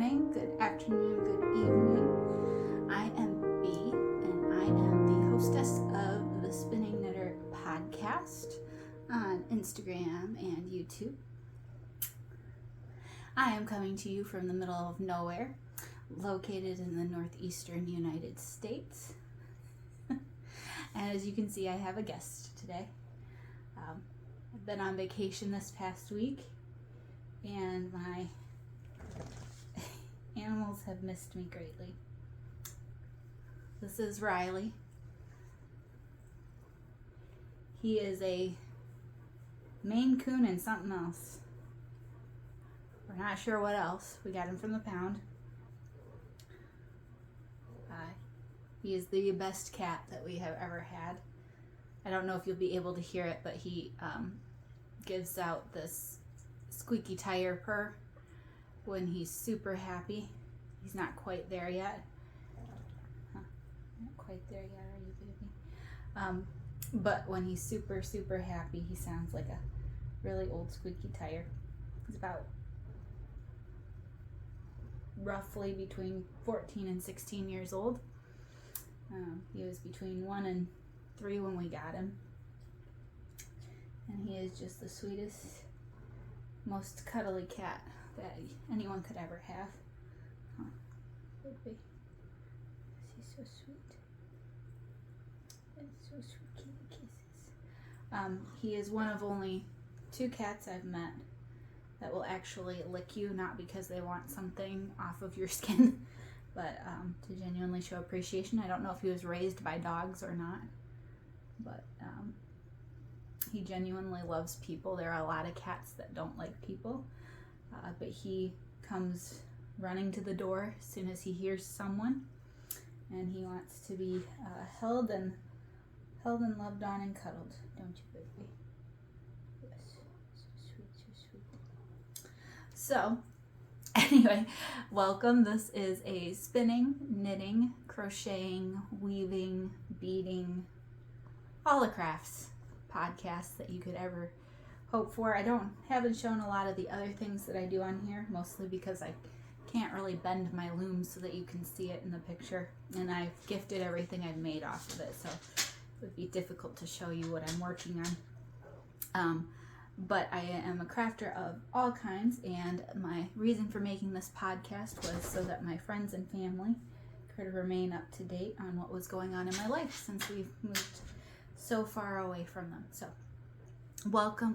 morning, good afternoon, good evening. I am Bea, and I am the hostess of the Spinning Knitter podcast on Instagram and YouTube. I am coming to you from the middle of nowhere, located in the northeastern United States. And as you can see, I have a guest today. I've been on vacation this past week, and my animals have missed me greatly. This is Riley. He is a Maine Coon and something else. We're not sure what else. We got him from the pound. He is the best cat that we have ever had. I don't know if you'll be able to hear it, but he gives out this squeaky tire purr when he's super happy. He's not quite there yet. Not quite there yet, are you, baby? But when he's super, super happy, he sounds like a really old squeaky tire. He's about roughly between 14 and 16 years old. He was between 1 and 3 when we got him. And he is just the sweetest, most cuddly cat that anyone could ever have. Huh. Baby. He's so sweet. It's so sweet, kitty kisses. He is one of only 2 cats I've met that will actually lick you, not because they want something off of your skin, but to genuinely show appreciation. I don't know if he was raised by dogs or not, but he genuinely loves people. There are a lot of cats that don't like people, but he comes running to the door as soon as he hears someone, and he wants to be held and loved on and cuddled. Don't you, baby? Yes, so sweet, so sweet. So, anyway, welcome. This is a spinning, knitting, crocheting, weaving, beading, all the crafts podcast that you could ever hope for. I haven't shown a lot of the other things that I do on here, mostly because I can't really bend my loom so that you can see it in the picture, and I've gifted everything I've made off of it, so it would be difficult to show you what I'm working on. But I am a crafter of all kinds, and my reason for making this podcast was so that my friends and family could remain up to date on what was going on in my life since we've moved so far away from them. So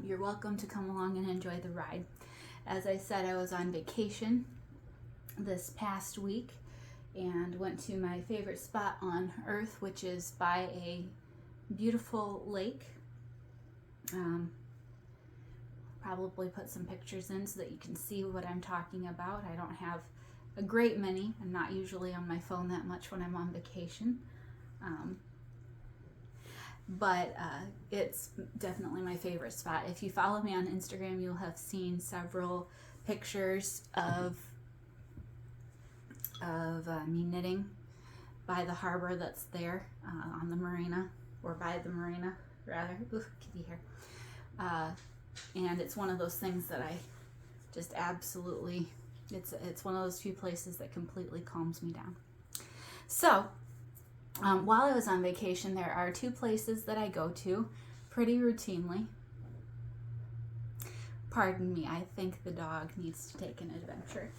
you're welcome to come along and enjoy the ride. As I said, I was on vacation this past week and went to my favorite spot on earth, which is by a beautiful lake. Probably put some pictures in so that you can see what I'm talking about. I don't have a great many. I'm not usually on my phone that much when I'm on vacation. But it's definitely my favorite spot. If you follow me on Instagram, you'll have seen several pictures of me knitting by the harbor that's there on the marina, or by the marina rather. Ooh, kitty hair. And it's one of those things that I just absolutely, it's one of those few places that completely calms me down. So while I was on vacation, there are 2 places that I go to pretty routinely. Pardon me, I think the dog needs to take an adventure.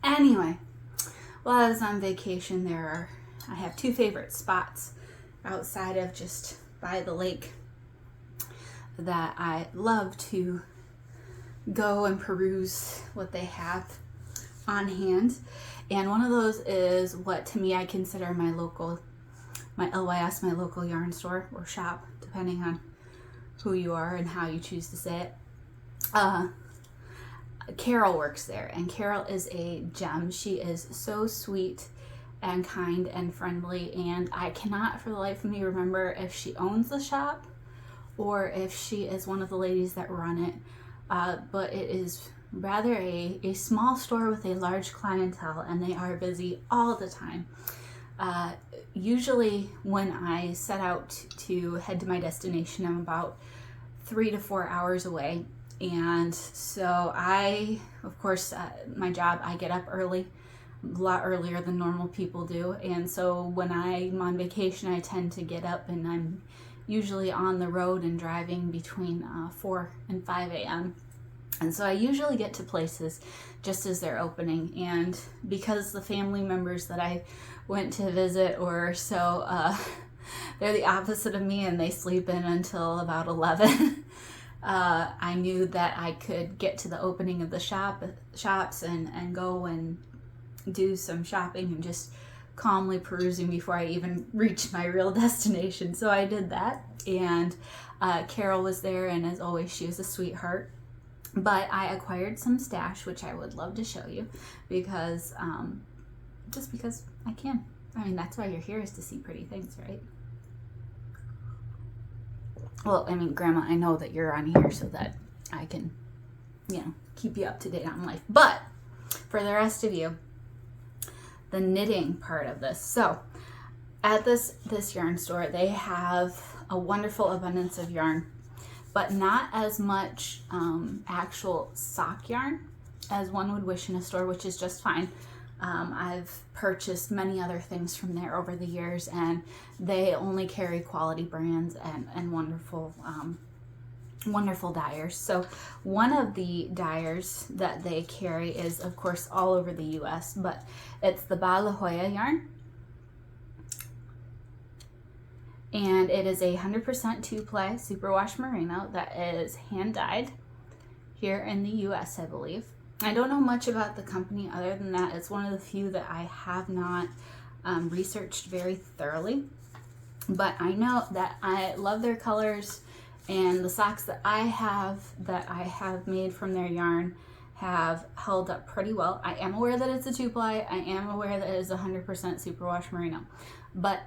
Anyway, while I was on vacation, I have 2 favorite spots outside of just by the lake that I love to go and peruse what they have on hand. And one of those is what to me I consider my ILYS, my local yarn store or shop, depending on who you are and how you choose to say it. Carol works there, and Carol is a gem. She is so sweet and kind and friendly, and I cannot for the life of me remember if she owns the shop or if she is one of the ladies that run it, but it is rather a small store with a large clientele, and they are busy all the time. Usually when I set out to head to my destination, I'm about 3 to 4 hours away. And so I, of course, my job, I get up early, a lot earlier than normal people do. And so when I'm on vacation, I tend to get up, and I'm usually on the road and driving between 4 and 5 a.m. And so I usually get to places just as they're opening. And because the family members that I went to visit or so, they're the opposite of me, and they sleep in until about 11. I knew that I could get to the opening of the shops and go and do some shopping and just calmly perusing before I even reached my real destination. So I did that, and Carol was there, and as always, she was a sweetheart. But I acquired some stash, which I would love to show you, because just because I can. I mean, that's why you're here, is to see pretty things, right? Well, I mean, Grandma, I know that you're on here so that I can, you know, keep you up to date on life. But for the rest of you, the knitting part of this. So at this yarn store, they have a wonderful abundance of yarn, but not as much actual sock yarn as one would wish in a store, which is just fine. I've purchased many other things from there over the years, and they only carry quality brands and wonderful wonderful dyers. So one of the dyers that they carry is, of course, all over the US, but it's the ILYA yarn, and it is a 100% 2-ply superwash merino that is hand dyed here in the US, I believe. I don't know much about the company other than that it's one of the few that I have not researched very thoroughly, but I know that I love their colors, and the socks that I have made from their yarn have held up pretty well. I am aware that it's a 2-ply. I am aware that it is 100% superwash merino, but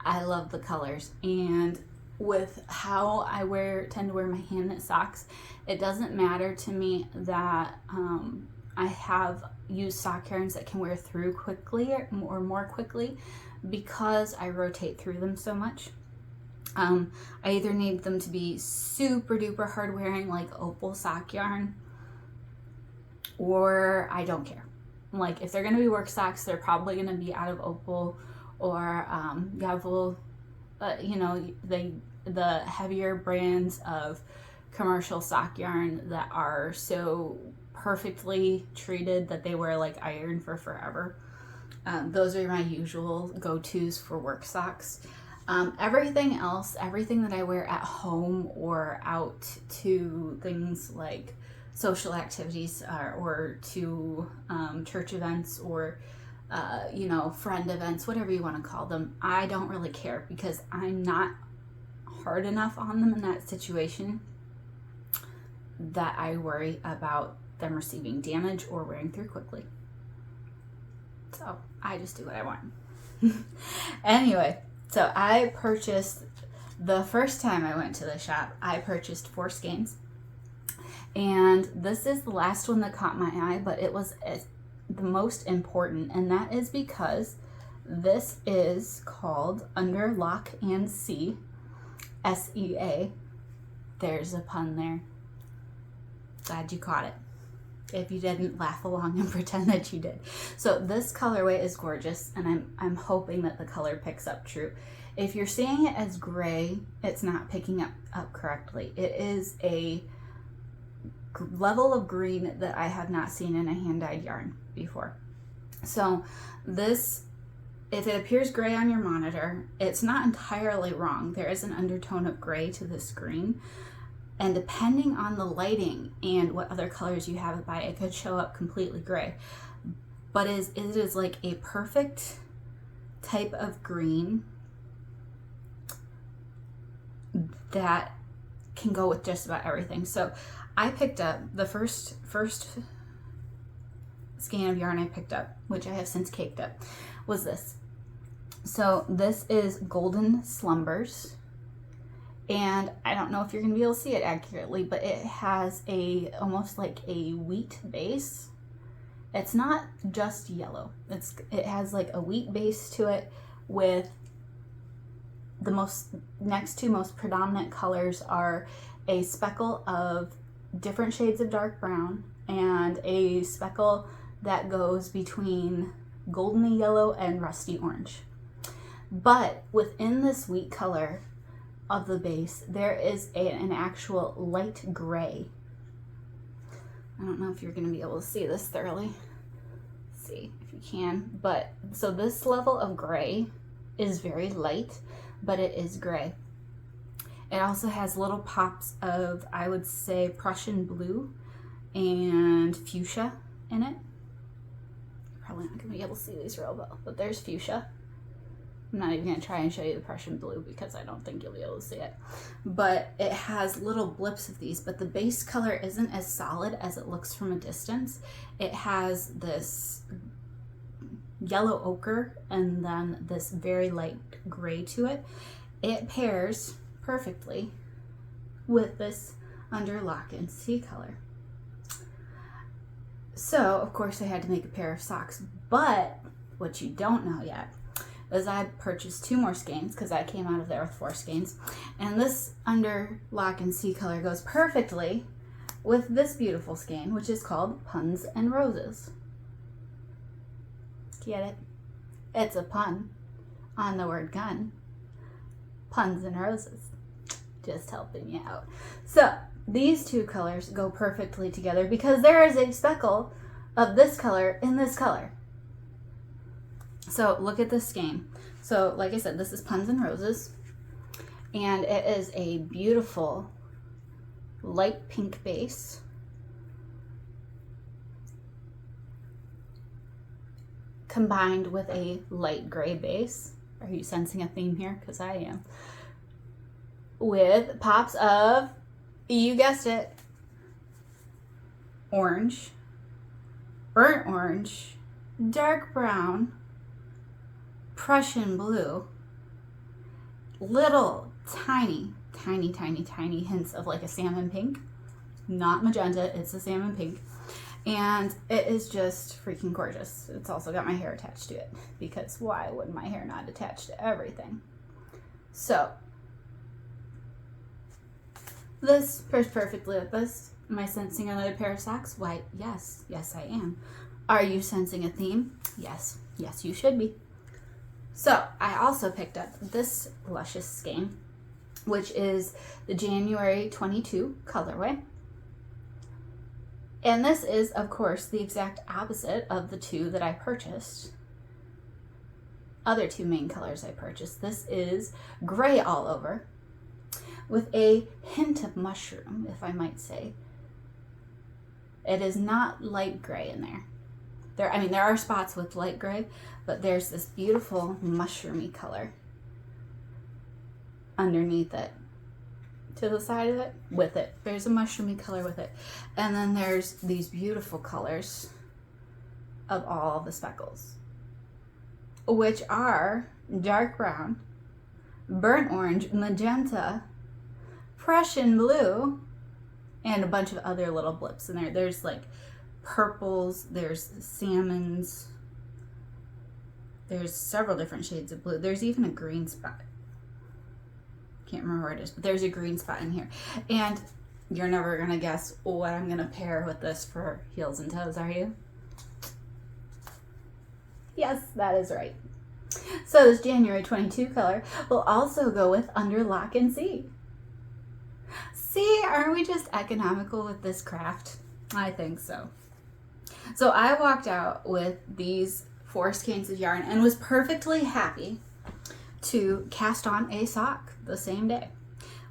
I love the colors, and with how I tend to wear my hand knit socks, it doesn't matter to me that I have used sock yarns that can wear through quickly or more quickly, because I rotate through them so much. I either need them to be super duper hard wearing, like opal sock yarn, or I don't care. Like, if they're going to be work socks, they're probably going to be out of opal or Yavel, you know, the heavier brands of commercial sock yarn that are so perfectly treated that they wear like iron for forever. Those are my usual go-tos for work socks. Everything else, everything that I wear at home or out to things like social activities or to church events or you know, friend events, whatever you want to call them, I don't really care, because I'm not hard enough on them in that situation that I worry about them receiving damage or wearing through quickly. So I just do what I want. Anyway, so I purchased, the first time I went to the shop, I purchased 4 skeins, and this is the last one that caught my eye, but it was the most important, and that is because this is called Under Lock and Sea, SEA. There's a pun there. Glad you caught it. If you didn't, laugh along and pretend that you did. So this colorway is gorgeous, and I'm hoping that the color picks up true. If you're seeing it as gray, it's not picking up correctly. It is a level of green that I have not seen in a hand-dyed yarn before. So this, if it appears gray on your monitor, it's not entirely wrong. There is an undertone of gray to this green, and depending on the lighting and what other colors you have it by, it could show up completely gray. But it is like a perfect type of green that can go with just about everything. So I picked up the first skein of yarn I picked up, which I have since caked up, was this. So this is Golden Slumbers, and I don't know if you're going to be able to see it accurately, but it has almost like a wheat base. It's not just yellow. It has like a wheat base to it, with the next two most predominant colors are a speckle of different shades of dark brown and a speckle that goes between goldeny yellow and rusty orange. But within this wheat color of the base, there is an actual light gray. I don't know if you're going to be able to see this thoroughly. Let's see if you can. But so this level of gray is very light, but it is gray. It also has little pops of, I would say, Prussian blue and fuchsia in it. Probably not going to be able to see these real well, but there's fuchsia. I'm not even going to try and show you the Prussian blue because I don't think you'll be able to see it. But it has little blips of these, but the base color isn't as solid as it looks from a distance. It has this yellow ochre and then this very light gray to it. It pairs perfectly with this under lock and see color. So, of course, I had to make a pair of socks, but what you don't know yet is I purchased 2 more skeins because I came out of there with 4 skeins, and this under lock and see color goes perfectly with this beautiful skein, which is called Puns and Roses. Get it? It's a pun on the word gun. Puns and Roses. Just helping you out. So these 2 colors go perfectly together because there is a speckle of this color in this color. So look at this skein. So like I said, this is Puns and Roses, and it is a beautiful light pink base. Combined with a light gray base. Are you sensing a theme here? Because I am. With pops of, you guessed it, orange, burnt orange, dark brown, Prussian blue, little tiny hints of like a salmon pink. Not magenta, it's a salmon pink. And it is just freaking gorgeous. It's also got my hair attached to it because why would my hair not attach to everything? So this pairs perfectly with this. Am I sensing another pair of socks? Why, yes. Yes, I am. Are you sensing a theme? Yes. Yes, you should be. So I also picked up this luscious skein, which is the January 22 colorway. And this is, of course, the exact opposite of the 2 that I purchased. Other 2 main colors I purchased. This is gray all over with a hint of mushroom, if I might say. It is not light gray in there. There are spots with light gray, but there's this beautiful mushroomy color underneath it. To the side of it, with it. There's a mushroomy color with it. And then there's these beautiful colors of all the speckles, which are dark brown, burnt orange, magenta, Prussian blue, and a bunch of other little blips in there. There's like purples, there's salmons, there's several different shades of blue. There's even a green spot. Can't remember where it is, but there's a green spot in here. And you're never gonna guess what I'm gonna pair with this for heels and toes, are you? Yes, that is right. So this January 22 color will also go with under lock and see. See, aren't we just economical with this craft? I think so. So I walked out with these 4 skeins of yarn and was perfectly happy to cast on a sock the same day,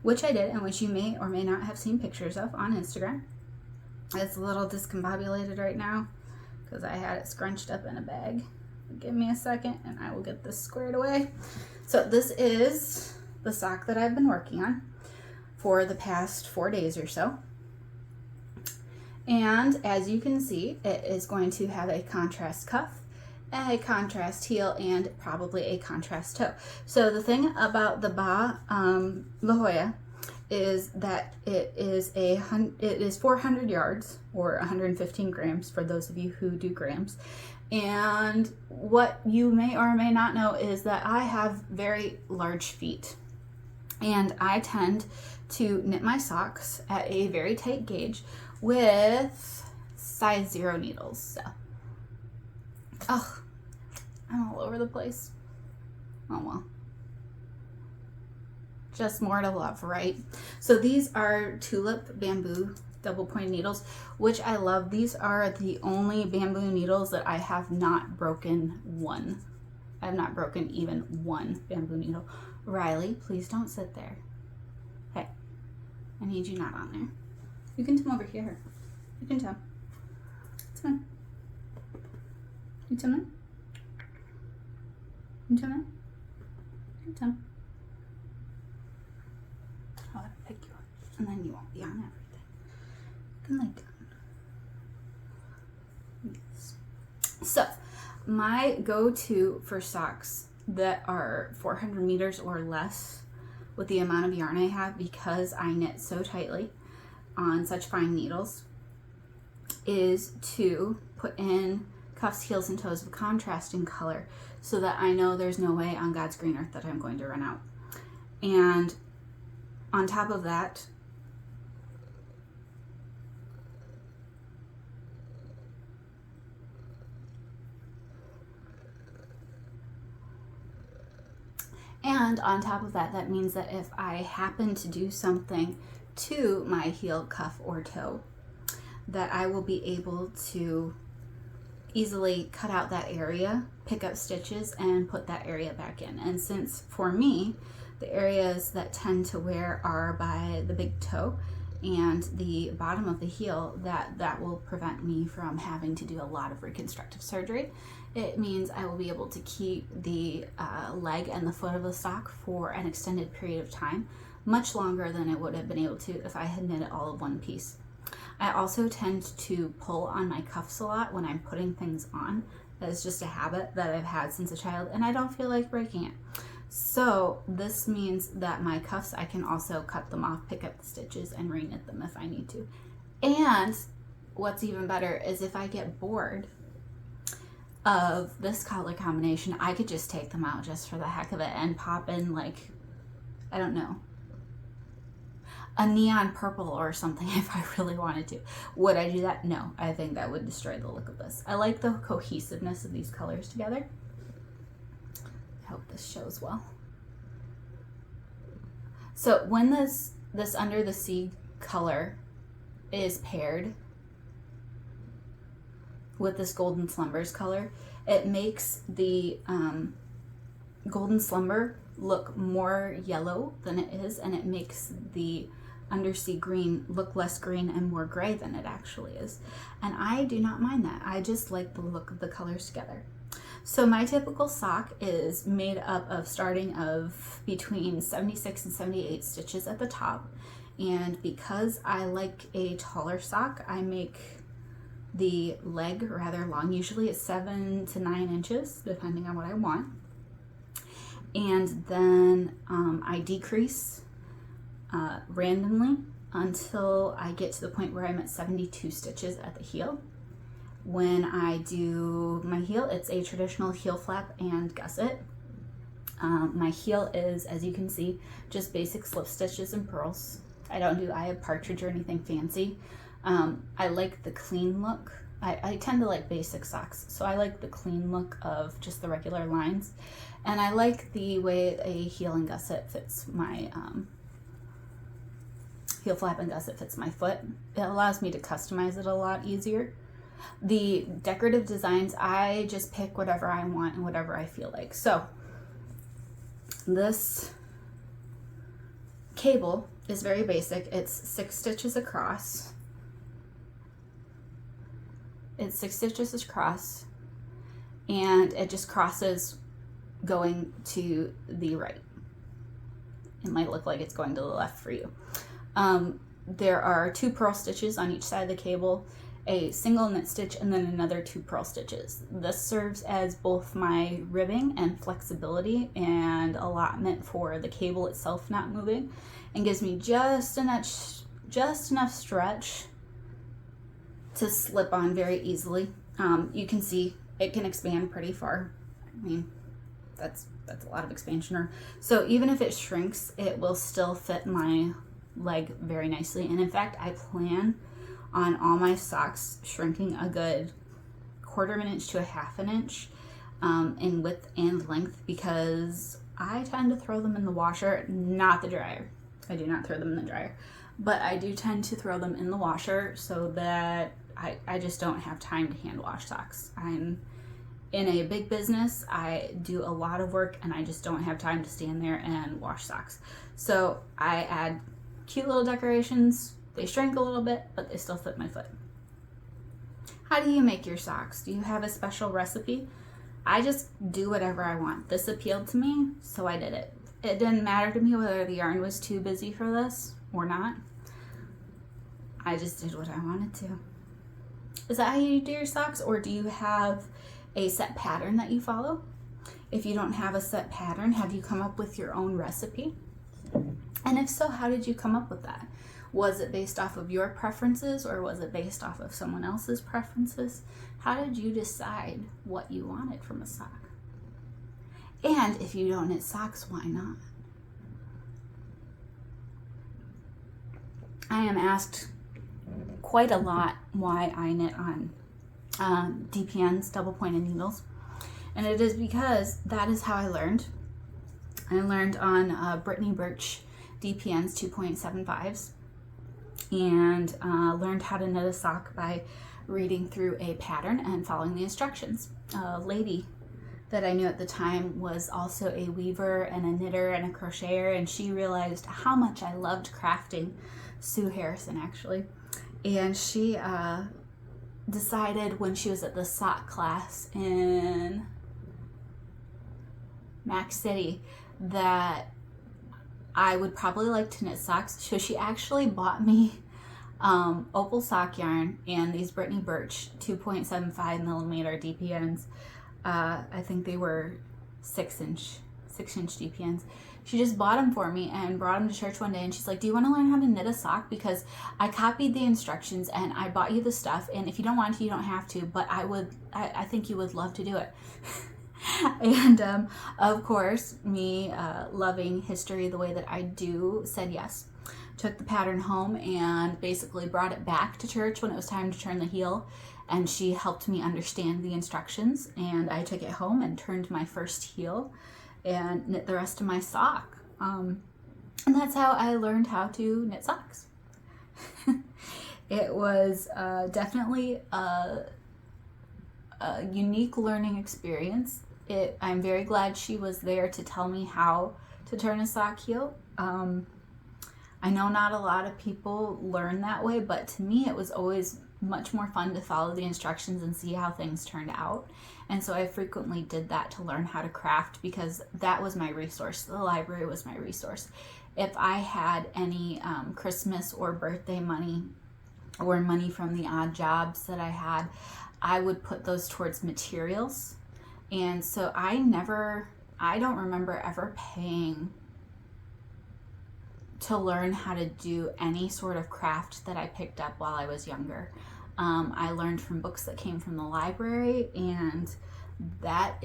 which I did, and which you may or may not have seen pictures of on Instagram. It's a little discombobulated right now because I had it scrunched up in a bag. Give me a second and I will get this squared away. So this is the sock that I've been working on for the past 4 days or so. And as you can see, it is going to have a contrast cuff, a contrast heel, and probably a contrast toe. So the thing about the Baah Yarn is that it is 400 yards or 115 grams for those of you who do grams. And what you may or may not know is that I have very large feet, and I tend to knit my socks at a very tight gauge with size 0 needles. So, oh, I'm all over the place. Oh well. Just more to love, right? So these are Tulip Bamboo double point needles, which I love. These are the only bamboo needles that I have not broken one. I have not broken even one bamboo needle. Riley, please don't sit there. Hey, I need you not on there. You can come over here. You can come. It's fine. You come in. You come in. You come. I'll pick you up, and then you won't be on everything. You can lay down. Yes. So, my go-to for socks that are 400 meters or less with the amount of yarn I have, because I knit so tightly on such fine needles, is to put in cuffs, heels, and toes of contrasting color so that I know there's no way on God's green earth that I'm going to run out. And on top of that, that means that if I happen to do something to my heel, cuff, or toe, that I will be able to easily cut out that area, pick up stitches, and put that area back in. And since for me, the areas that tend to wear are by the big toe and the bottom of the heel, that will prevent me from having to do a lot of reconstructive surgery. It means I will be able to keep the leg and the foot of the sock for an extended period of time, much longer than it would have been able to if I had knit it all of one piece. I also tend to pull on my cuffs a lot when I'm putting things on. That is just a habit that I've had since a child, and I don't feel like breaking it. So this means that my cuffs, I can also cut them off, pick up the stitches, and re-knit them if I need to. And what's even better is if I get bored of this color combination, I could just take them out just for the heck of it and pop in, like, I don't know, a neon purple or something if I really wanted to. Would I do that? No, I think that would destroy the look of this. I like the cohesiveness of these colors together. I hope this shows well. So when this under the sea color is paired with this Golden Slumbers color, it makes the Golden Slumber look more yellow than it is, and it makes the undersea green look less green and more gray than it actually is. And I do not mind that. I just like the look of the colors together. So my typical sock is made up of starting of between 76 and 78 stitches at the top. And because I like a taller sock, I make the leg rather long. Usually it's 7 to 9 inches, depending on what I want. And then I decrease randomly until I get to the point where I'm at 72 stitches at the heel. When I do my heel, it's a traditional heel flap and gusset. My heel is, as you can see, just basic slip stitches and purls. I don't do eye of partridge or anything fancy. I like the clean look. I tend to like basic socks, so I like the clean look of just the regular lines. And I like the way a heel and gusset fits my, heel flap and gusset fits my foot. It allows me to customize it a lot easier. The decorative designs, I just pick whatever I want and whatever I feel like. So this cable is very basic. It's 6 stitches across. It's 6 stitches across, and it just crosses going to the right. It might look like it's going to the left for you. There are 2 purl stitches on each side of the cable, a single knit stitch, and then another 2 purl stitches. This serves as both my ribbing and flexibility and allotment for the cable itself not moving, and gives me just enough stretch to slip on very easily. You can see it can expand pretty far. I mean, that's a lot of expansion. So even if it shrinks, it will still fit my leg very nicely. And in fact, I plan on all my socks shrinking a good 1/4 of an inch to a 1/2 inch in width and length, because I tend to throw them in the washer, not the dryer. I do not throw them in the dryer, but I do tend to throw them in the washer so that I just don't have time to hand wash socks. I'm in a big business. I do a lot of work and I just don't have time to stand there and wash socks. So I add cute little decorations. They shrink a little bit, but they still fit my foot. How do you make your socks? Do you have a special recipe? I just do whatever I want. This appealed to me, so I did it. It didn't matter to me whether the yarn was too busy for this or not. I just did what I wanted to. Is that how you do your socks, or do you have a set pattern that you follow? If you don't have a set pattern, have you come up with your own recipe? And if so, how did you come up with that? Was it based off of your preferences, or was it based off of someone else's preferences? How did you decide what you wanted from a sock? And if you don't knit socks, why not? I am asked quite a lot why I knit on DPNs, double pointed needles. And it is because that is how I learned. I learned on Brittany Birch DPNs 2.75s, and learned how to knit a sock by reading through a pattern and following the instructions. A lady that I knew at the time was also a weaver and a knitter and a crocheter, and she realized how much I loved crafting. Sue Harrison, actually. And she decided when she was at the sock class in Mac City that I would probably like to knit socks. So she actually bought me opal sock yarn and these Brittany Birch 2.75 millimeter DPNs. I think they were 6-inch DPNs. She just bought them for me and brought them to church one day, and she's like, do you want to learn how to knit a sock? Because I copied the instructions and I bought you the stuff, and if you don't want to, you don't have to, but I think you would love to do it. And of course, me loving history the way that I do, said yes. Took the pattern home and basically brought it back to church when it was time to turn the heel, and she helped me understand the instructions, and I took it home and turned my first heel and knit the rest of my sock. And that's how I learned how to knit socks. It was definitely a unique learning experience. I'm very glad she was there to tell me how to turn a sock heel. I know not a lot of people learn that way, but to me it was always much more fun to follow the instructions and see how things turned out. And so I frequently did that to learn how to craft, because that was my resource. The library was my resource. If I had any Christmas or birthday money or money from the odd jobs that I had, I would put those towards materials. And so I don't remember ever paying to learn how to do any sort of craft that I picked up while I was younger. I learned from books that came from the library, and that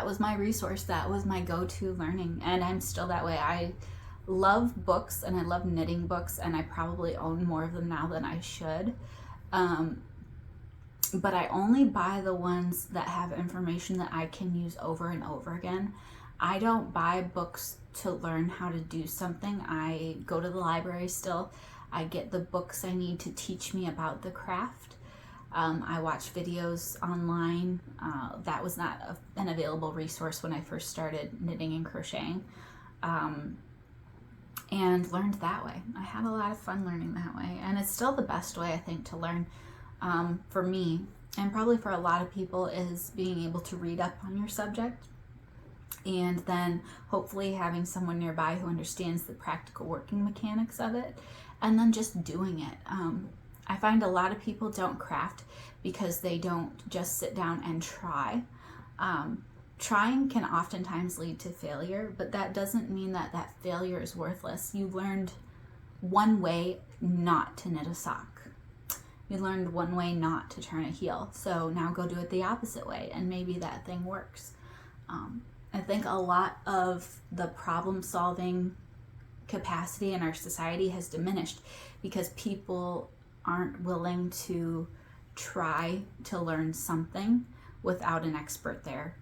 was my resource. That was my go-to learning, and I'm still that way. I love books and I love knitting books, and I probably own more of them now than I should. But I only buy the ones that have information that I can use over and over again. I don't buy books to learn how to do something. I go to the library still. I get the books I need to teach me about the craft. I watch videos online. That was not an available resource when I first started knitting and crocheting. And learned that way. I had a lot of fun learning that way. And it's still the best way, I think, to learn. For me, and probably for a lot of people, is being able to read up on your subject, and then hopefully having someone nearby who understands the practical working mechanics of it, and then just doing it. I find a lot of people don't craft because they don't just sit down and try. Trying can oftentimes lead to failure, but that doesn't mean that that failure is worthless. You learned one way not to knit a sock. You learned one way not to turn a heel. So now go do it the opposite way, and maybe that thing works. I think a lot of the problem solving capacity in our society has diminished because people aren't willing to try to learn something without an expert there.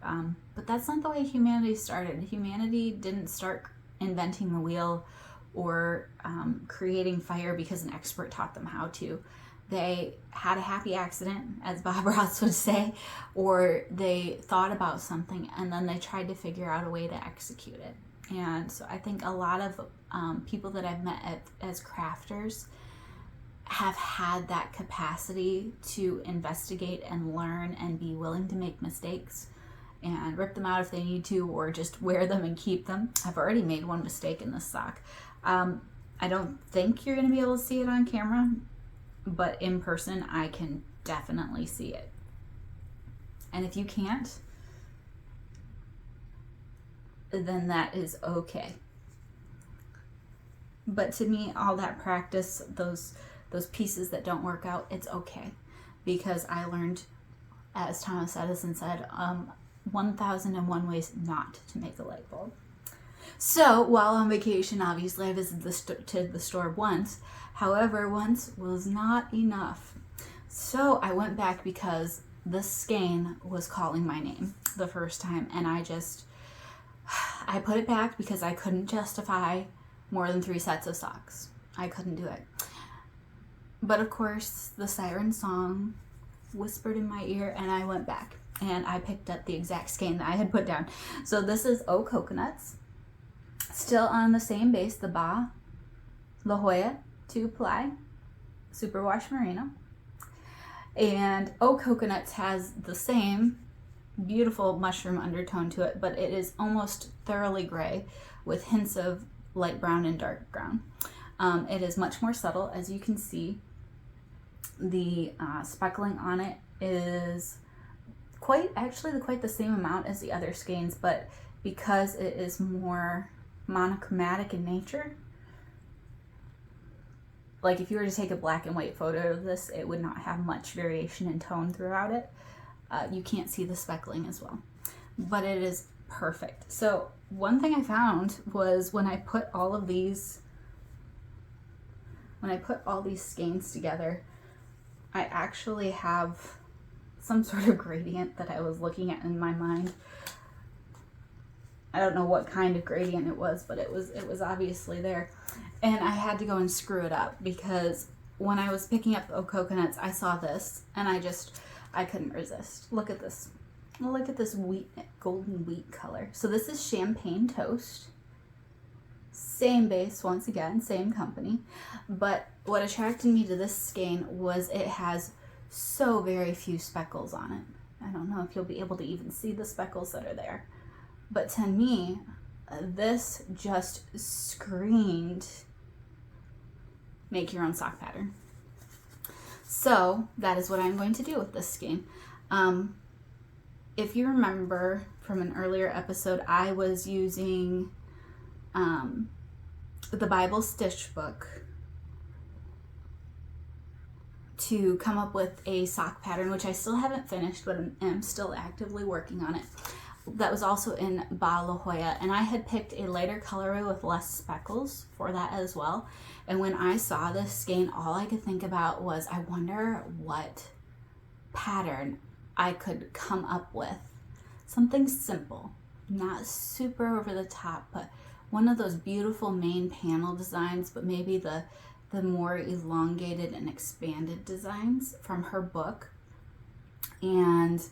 But that's not the way humanity started. Humanity didn't start inventing the wheel or creating fire because an expert taught them how to. They had a happy accident, as Bob Ross would say, or they thought about something and then they tried to figure out a way to execute it. And so I think a lot of people that I've met as crafters have had that capacity to investigate and learn and be willing to make mistakes and rip them out if they need to, or just wear them and keep them. I've already made one mistake in this sock. I don't think you're going to be able to see it on camera, but in person I can definitely see it. And if you can't, then that is okay. But to me, all that practice, those pieces that don't work out, it's okay. Because I learned, as Thomas Edison said, 1,001 ways not to make a light bulb. So while on vacation, obviously I visited the store once. However, once was not enough. So I went back because the skein was calling my name the first time, and I put it back because I couldn't justify more than 3 sets of socks. I couldn't do it. But of course, the siren song whispered in my ear, and I went back and I picked up the exact skein that I had put down. So this is Oh Coconuts, still on the same base, the Baah Yarn 2-ply superwash merino. And Oh Coconuts has the same beautiful mushroom undertone to it, but it is almost thoroughly gray with hints of light brown and dark brown. It is much more subtle, as you can see. The speckling on it is quite the same amount as the other skeins, but because it is more monochromatic in nature, like if you were to take a black and white photo of this, it would not have much variation in tone throughout it. You can't see the speckling as well, but it is perfect. So one thing I found was when I put all these skeins together, I actually have some sort of gradient that I was looking at in my mind. I don't know what kind of gradient it was, but it was obviously there. And I had to go and screw it up because when I was picking up Oh Coconuts, I saw this and I couldn't resist. Look at this. Look at this golden wheat color. So this is Champagne Toast. Same base, once again, same company. But what attracted me to this skein was it has so very few speckles on it. I don't know if you'll be able to even see the speckles that are there. But to me, this just screamed, make your own sock pattern. So that is what I'm going to do with this skein. If you remember from an earlier episode, I was using the Bible Stitch book to come up with a sock pattern, which I still haven't finished, but I'm still actively working on it. That was also in Baah Yarn, and I had picked a lighter colorway with less speckles for that as well. And when I saw this skein, all I could think about was, I wonder what pattern I could come up with. Something simple, not super over the top, but one of those beautiful main panel designs, but maybe the more elongated and expanded designs from her book, and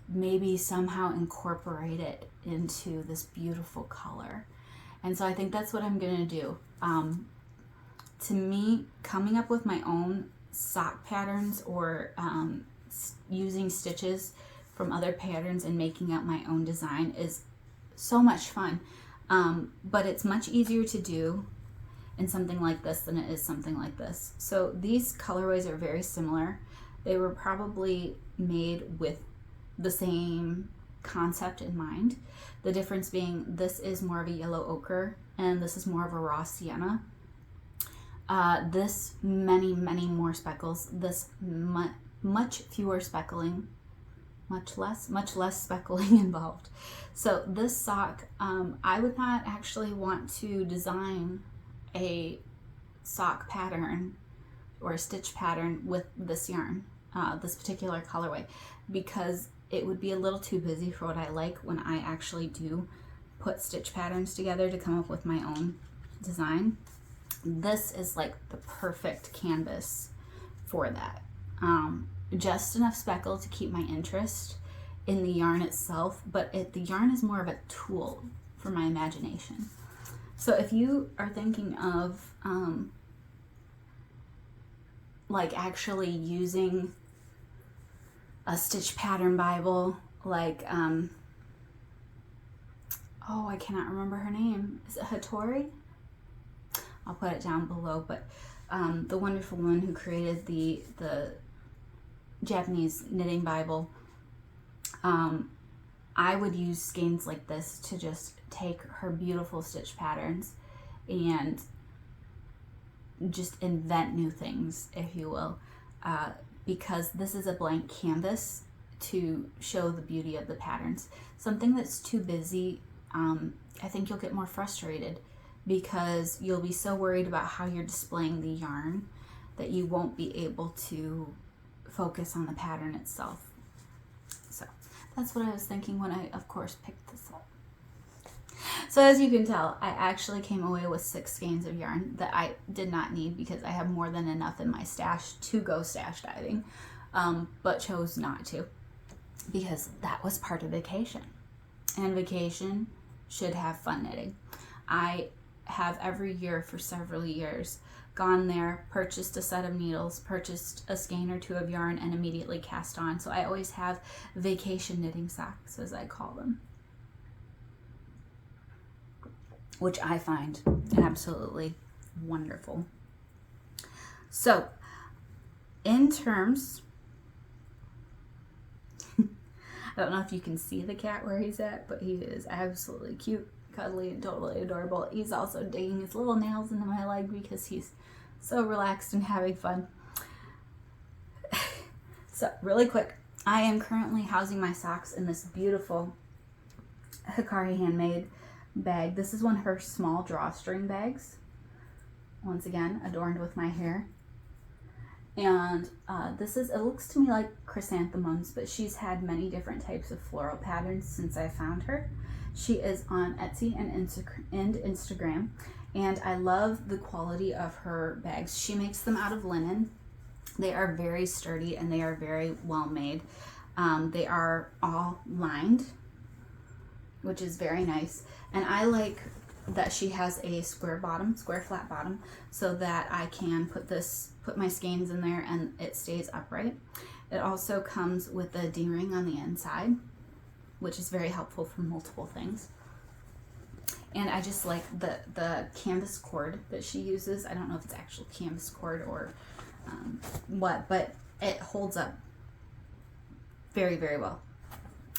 maybe somehow incorporate it into this beautiful color. And so I think that's what I'm gonna do. To me, coming up with my own sock patterns or using stitches from other patterns and making up my own design is so much fun. But it's much easier to do in something like this than it is something like this. So these colorways are very similar. They were probably made with the same concept in mind. The difference being this is more of a yellow ochre and this is more of a raw sienna. This many more speckles. This much fewer speckling, much less speckling involved. So this sock, I would not actually want to design a sock pattern or a stitch pattern with this yarn, this particular colorway, because it would be a little too busy for what I like when I actually do put stitch patterns together to come up with my own design. This is like the perfect canvas for that. Just enough speckle to keep my interest in the yarn itself, but the yarn is more of a tool for my imagination. So if you are thinking of like actually using a stitch pattern Bible, like oh, I cannot remember her name. Is it Hattori? I'll put it down below, but the wonderful woman who created the Japanese knitting Bible, I would use skeins like this to just take her beautiful stitch patterns and just invent new things, if you will, because this is a blank canvas to show the beauty of the patterns. Something that's too busy, I think you'll get more frustrated because you'll be so worried about how you're displaying the yarn that you won't be able to focus on the pattern itself. So that's what I was thinking when I, of course, picked this up. So as you can tell, I actually came away with 6 skeins of yarn that I did not need because I have more than enough in my stash to go stash diving, but chose not to because that was part of vacation. And vacation should have fun knitting. I have every year for several years gone there, purchased a set of needles, purchased a skein or 2 of yarn, and immediately cast on. So I always have vacation knitting socks, as I call them, which I find absolutely wonderful. So in terms, I don't know if you can see the cat where he's at, but he is absolutely cute, cuddly, and totally adorable. He's also digging his little nails into my leg because he's so relaxed and having fun. So really quick, I am currently housing my socks in this beautiful Hikari handmade bag. This is one of her small drawstring bags, once again adorned with my hair. And this is, it looks to me like chrysanthemums, but she's had many different types of floral patterns since I found her. She is on Etsy and Instagram, and I love the quality of her bags. She makes them out of linen. They are very sturdy and they are very well made. They are all lined, which is very nice. And I like that she has a square flat bottom, so that I can put my skeins in there and it stays upright. It also comes with a D-ring on the inside, which is very helpful for multiple things. And I just like the canvas cord that she uses. I don't know if it's actual canvas cord or what, but it holds up very, very well.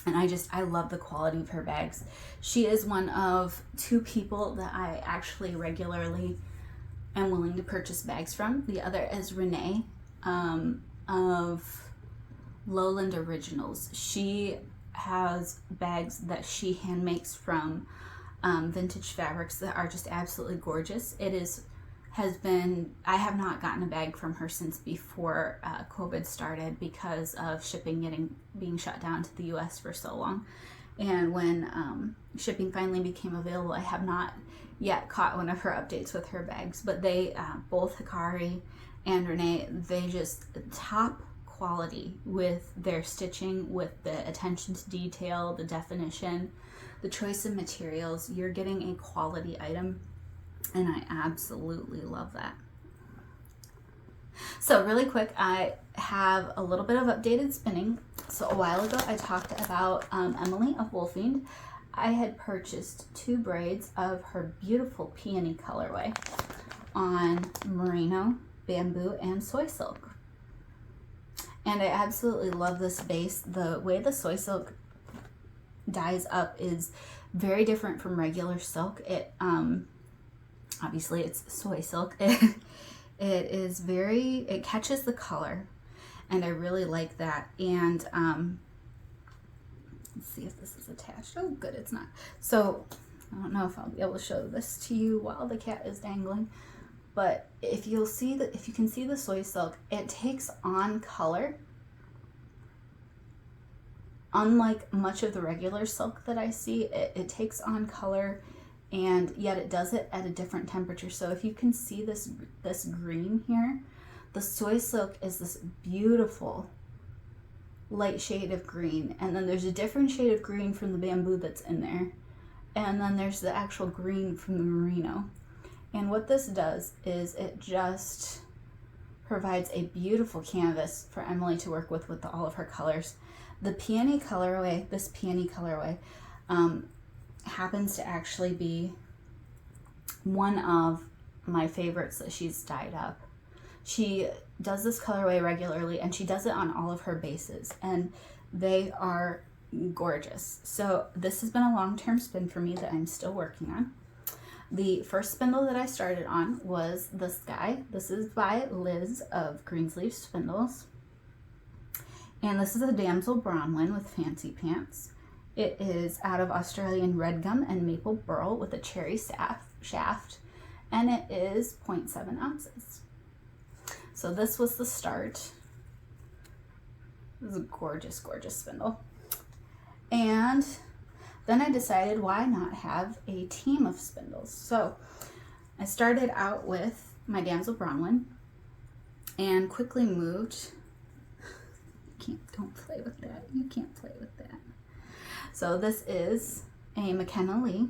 And I love the quality of her bags. She is one of 2 people that I actually regularly am willing to purchase bags from. The other is Renee of Lowland Originals. She has bags that she hand makes from vintage fabrics that are just absolutely gorgeous. I have not gotten a bag from her since before COVID started because of shipping being shut down to the US for so long. And when shipping finally became available, I have not yet caught one of her updates with her bags. But they, both Hikari and Renee, they just top quality with their stitching, with the attention to detail, the definition, the choice of materials. You're getting a quality item, and I absolutely love that. So really quick, I have a little bit of updated spinning. So a while ago I talked about Emily of Wolfiend. I had purchased 2 braids of her beautiful peony colorway on merino, bamboo, and soy silk. And I absolutely love this base. The way the soy silk dyes up is very different from regular silk. It obviously it's soy silk. It catches the color, and I really like that. And let's see if this is attached. Oh, good, it's not. So I don't know if I'll be able to show this to you while the cat is dangling, but if you can see the soy silk, it takes on color. Unlike much of the regular silk that I see, it takes on color, and yet it does it at a different temperature. So if you can see this green here, the soy silk is this beautiful light shade of green, and then there's a different shade of green from the bamboo that's in there, and then there's the actual green from the merino. And what this does is it just provides a beautiful canvas for Emily to work with all of her colors. The peony colorway, this peony colorway, happens to actually be one of my favorites that she's dyed up. She does this colorway regularly, and she does it on all of her bases, and they are gorgeous. So this has been a long-term spin for me that I'm still working on. The first spindle that I started on was this guy. This is by Liz of Greensleeves Spindles, and this is a damsel Bronwyn with fancy pants. It is out of Australian red gum and maple burl with a cherry shaft, and it is 0.7 ounces. So this was the start. This is a gorgeous, gorgeous spindle. And then I decided, why not have a team of spindles? So I started out with my damsel Bronwyn and quickly moved. Don't play with that. You can't play with that. So this is a McKenna Lee.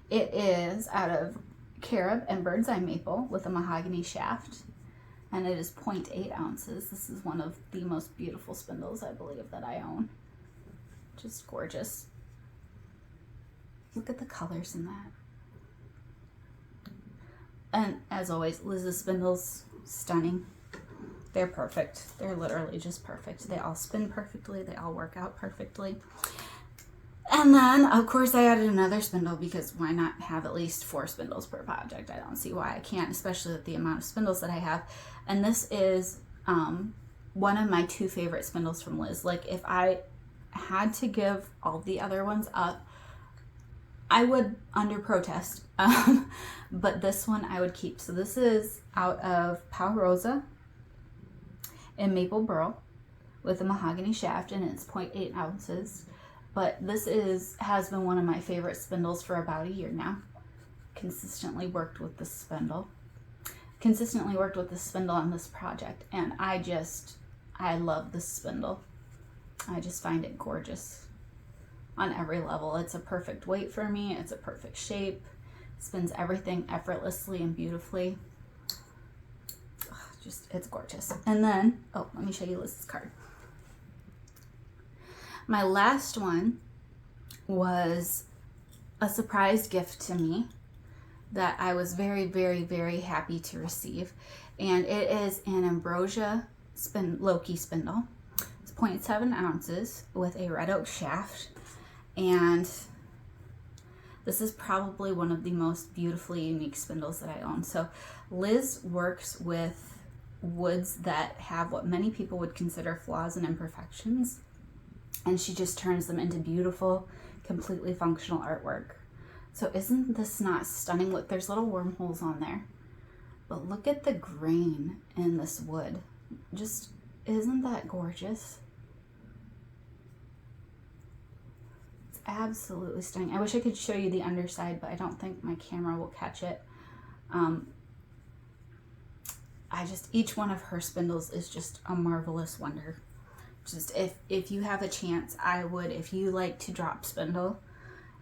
It is out of carob and bird's eye maple with a mahogany shaft, and it is 0.8 ounces. This is one of the most beautiful spindles, I believe, that I own. Just gorgeous. Look at the colors in that. And as always, Liz's spindles, stunning. They're perfect. They're literally just perfect. They all spin perfectly. They all work out perfectly. And then, of course, I added another spindle, because why not have at least 4 spindles per project? I don't see why I can't, especially with the amount of spindles that I have. And this is one of my 2 favorite spindles from Liz. Like, if I had to give all the other ones up, I would under protest. But this one I would keep. So this is out of Pau Rosa and maple burl with a mahogany shaft, and it's 0.8 ounces. But this has been one of my favorite spindles for about a year now. Consistently worked with this spindle on this project, and I love this spindle. I just find it gorgeous on every level. It's a perfect weight for me. It's a perfect shape. Spins everything effortlessly and beautifully. It's gorgeous. And then, let me show you Liz's card. My last one was a surprise gift to me that I was very, very, very happy to receive. And it is an ambrosia Loki spindle. It's 0.7 ounces with a red oak shaft. And this is probably one of the most beautifully unique spindles that I own. So Liz works with woods that have what many people would consider flaws and imperfections, and she just turns them into beautiful, completely functional artwork. So isn't this not stunning? Look, there's little wormholes on there, but look at the grain in this wood. Just, isn't that gorgeous? It's absolutely stunning. I wish I could show you the underside, but I don't think my camera will catch it. Each one of her spindles is just a marvelous wonder. Just if you have a chance, I would, if you like to drop spindle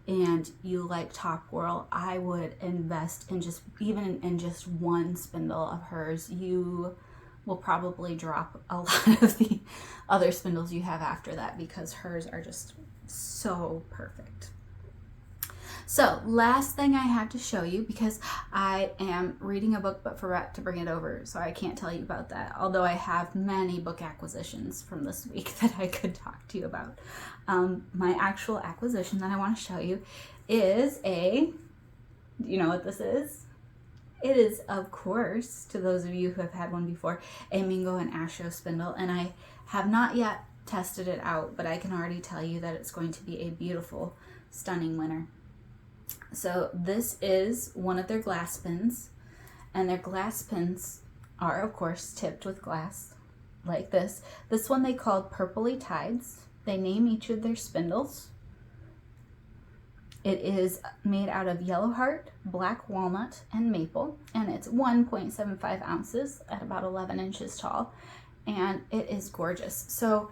and you like top whirl, I would invest in even in just one spindle of hers. You will probably drop a lot of the other spindles you have after that, because hers are just so perfect. So last thing I have to show you, because I am reading a book but forgot to bring it over, so I can't tell you about that, although I have many book acquisitions from this week that I could talk to you about. My actual acquisition that I want to show you is do you know what this is? It is, of course, to those of you who have had one before, a Mingo and Asho spindle, and I have not yet tested it out, but I can already tell you that it's going to be a beautiful stunning winner. So this is one of their glass pins, and their glass pins are of course tipped with glass like this. This one they called Purpley Tides. They name each of their spindles. It is made out of yellow heart, black walnut, and maple, and it's 1.75 ounces at about 11 inches tall, and it is gorgeous. So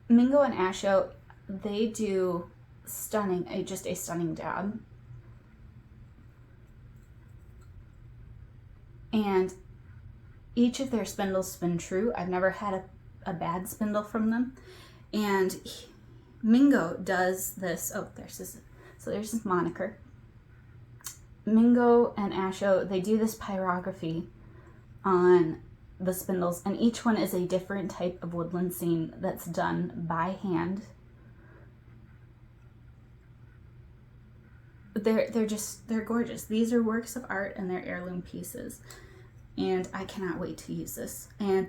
Mingo and Asho, they do stunning, just a stunning job. And each of their spindles spin true. I've never had a bad spindle from them. And Mingo does this, oh, there's this, so there's this moniker. Mingo and Asho, they do this pyrography on the spindles, and each one is a different type of woodland scene that's done by hand. They're gorgeous. These are works of art and they're heirloom pieces. And I cannot wait to use this. And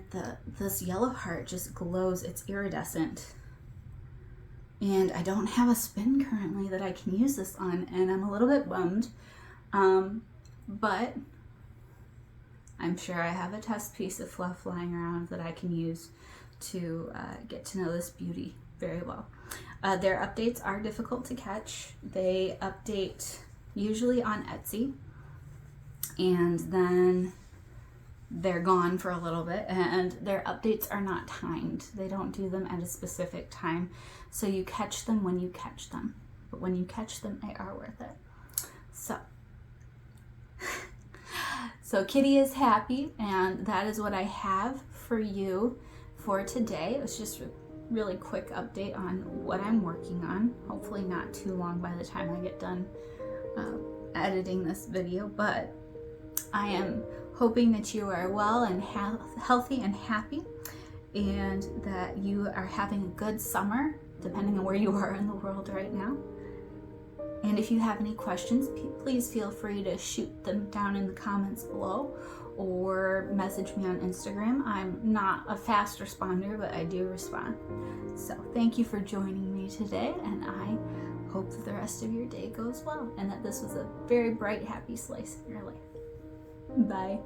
this yellow heart just glows. It's iridescent. And I don't have a spin currently that I can use this on, and I'm a little bit bummed. But I'm sure I have a test piece of fluff lying around that I can use to get to know this beauty very well. Their updates are difficult to catch. They update usually on Etsy, and then they're gone for a little bit, and their updates are not timed. They don't do them at a specific time, so you catch them when you catch them. But when you catch them, they are worth it. So Kitty is happy, and that is what I have for you for today. It was just a really quick update on what I'm working on. Hopefully not too long by the time I get done editing this video, but I am hoping that you are well and healthy and happy, and that you are having a good summer, depending on where you are in the world right now. And if you have any questions, please feel free to shoot them down in the comments below or message me on Instagram. I'm not a fast responder, but I do respond. So thank you for joining me today, and I hope that the rest of your day goes well and that this was a very bright, happy slice of your life. Bye.